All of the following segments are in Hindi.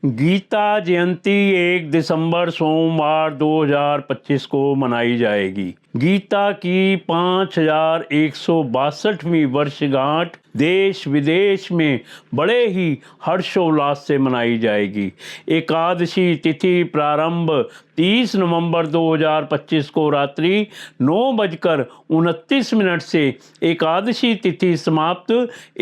गीता जयंती 1 दिसंबर सोमवार 2025 को मनाई जाएगी। गीता की 5162वीं वर्षगांठ देश विदेश में बड़े ही हर्षोल्लास से मनाई जाएगी। एकादशी तिथि प्रारंभ 30 नवंबर 2025 को रात्रि 9:29 से एकादशी तिथि समाप्त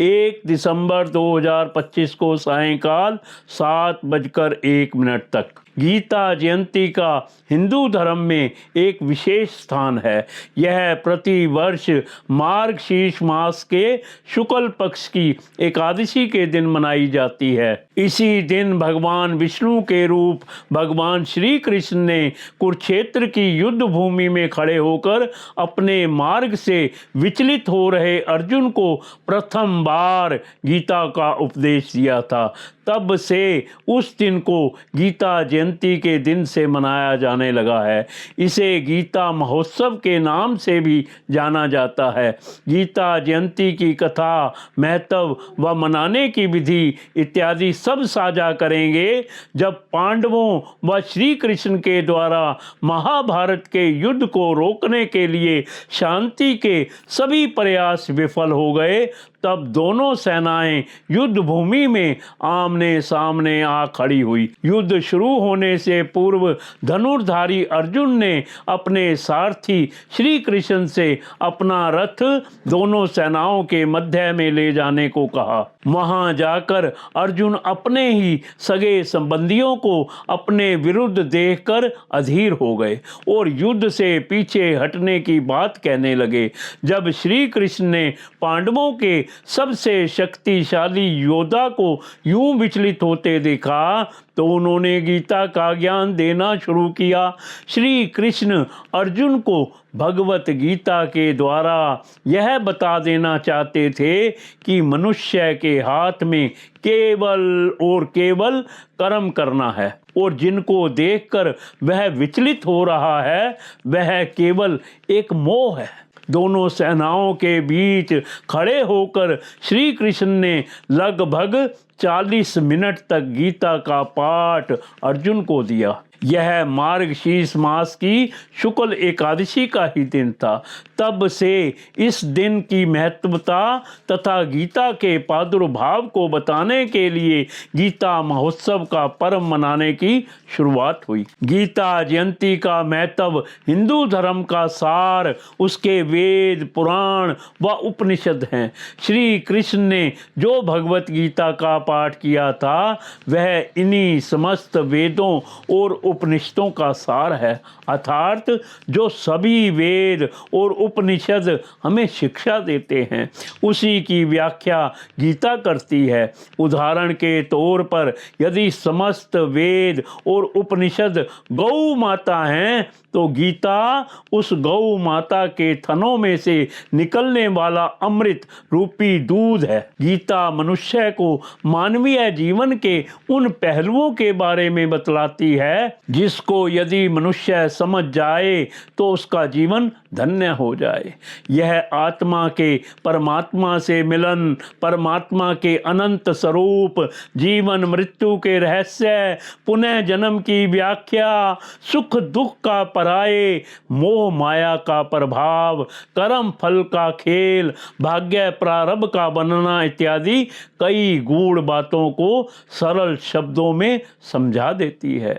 1 दिसंबर 2025 को सायंकाल 7:01 तक। गीता जयंती का हिंदू धर्म में एक विशेष स्थान है। यह प्रति वर्ष मार्गशीर्ष मास के शुक्ल पक्ष की एकादशी के दिन मनाई जाती है। इसी दिन भगवान विष्णु के रूप भगवान श्री कृष्ण ने कुरुक्षेत्र की युद्ध भूमि में खड़े होकर अपने मार्ग से विचलित हो रहे अर्जुन को प्रथम बार गीता का उपदेश दिया था। तब से उस दिन को गीता जयंती के दिन से मनाया जाने लगा है। इसे गीता महोत्सव के नाम से भी जाना जाता है। गीता जयंती की कथा, महत्व व मनाने की विधि इत्यादि सब साझा करेंगे जब पांडवों व श्री कृष्ण के द्वारा महाभारत के युद्ध को रोकने के लिए शांति के सभी प्रयास विफल हो गए। तब दोनों सेनाएं युद्ध भूमि में आमने सामने आ खड़ी हुई। युद्ध शुरू होने से पूर्व धनुर्धारी अर्जुन ने अपने सारथी श्री कृष्ण से अपना रथ दोनों सेनाओं के मध्य में ले जाने को कहा। वहां जाकर अर्जुन अपने ही सगे संबंधियों को अपने विरुद्ध देखकर अधीर हो गए और युद्ध से पीछे हटने की बात कहने लगे। जब श्री कृष्ण ने पांडवों के सबसे शक्तिशाली योद्धा को यूं विचलित होते देखा तो उन्होंने गीता का ज्ञान देना शुरू किया। श्री कृष्ण अर्जुन को भगवत गीता के द्वारा यह बता देना चाहते थे कि मनुष्य के हाथ में केवल और केवल कर्म करना है और जिनको देखकर वह विचलित हो रहा है वह केवल एक मोह है। दोनों सेनाओं के बीच खड़े होकर श्री कृष्ण ने लगभग 40 मिनट तक गीता का पाठ अर्जुन को दिया। यह मार्गशीर्ष मास की शुक्ल एकादशी का ही दिन था। तब से इस दिन की महत्वता तथा गीता के प्रादुर्भाव को बताने के लिए गीता महोत्सव का पर्व मनाने की शुरुआत हुई। गीता जयंती का महत्व हिंदू धर्म का सार उसके वेद, पुराण व उपनिषद हैं। श्री कृष्ण ने जो भगवत गीता का पाठ किया था वह इन्हीं समस्त वेदों और उपनिषदों का सार है, अर्थात जो सभी वेद और उपनिषद हमें शिक्षा देते हैं उसी की व्याख्या गीता करती है। उदाहरण के तौर पर यदि समस्त वेद और उपनिषद गौ माता हैं तो गीता उस गौ माता के थनों में से निकलने वाला अमृत रूपी दूध है। गीता मनुष्य को मानवीय जीवन के उन पहलुओं के बारे में बतलाती है जिसको यदि मनुष्य समझ जाए तो उसका जीवन धन्य हो जाए। यह आत्मा के परमात्मा से मिलन, परमात्मा के अनंत स्वरूप, जीवन मृत्यु के रहस्य, पुनः जन्म की व्याख्या, सुख दुख का पराये, मोह माया का प्रभाव, कर्म फल का खेल, भाग्य प्रारब्ध का बनना इत्यादि कई गूढ़ बातों को सरल शब्दों में समझा देती है।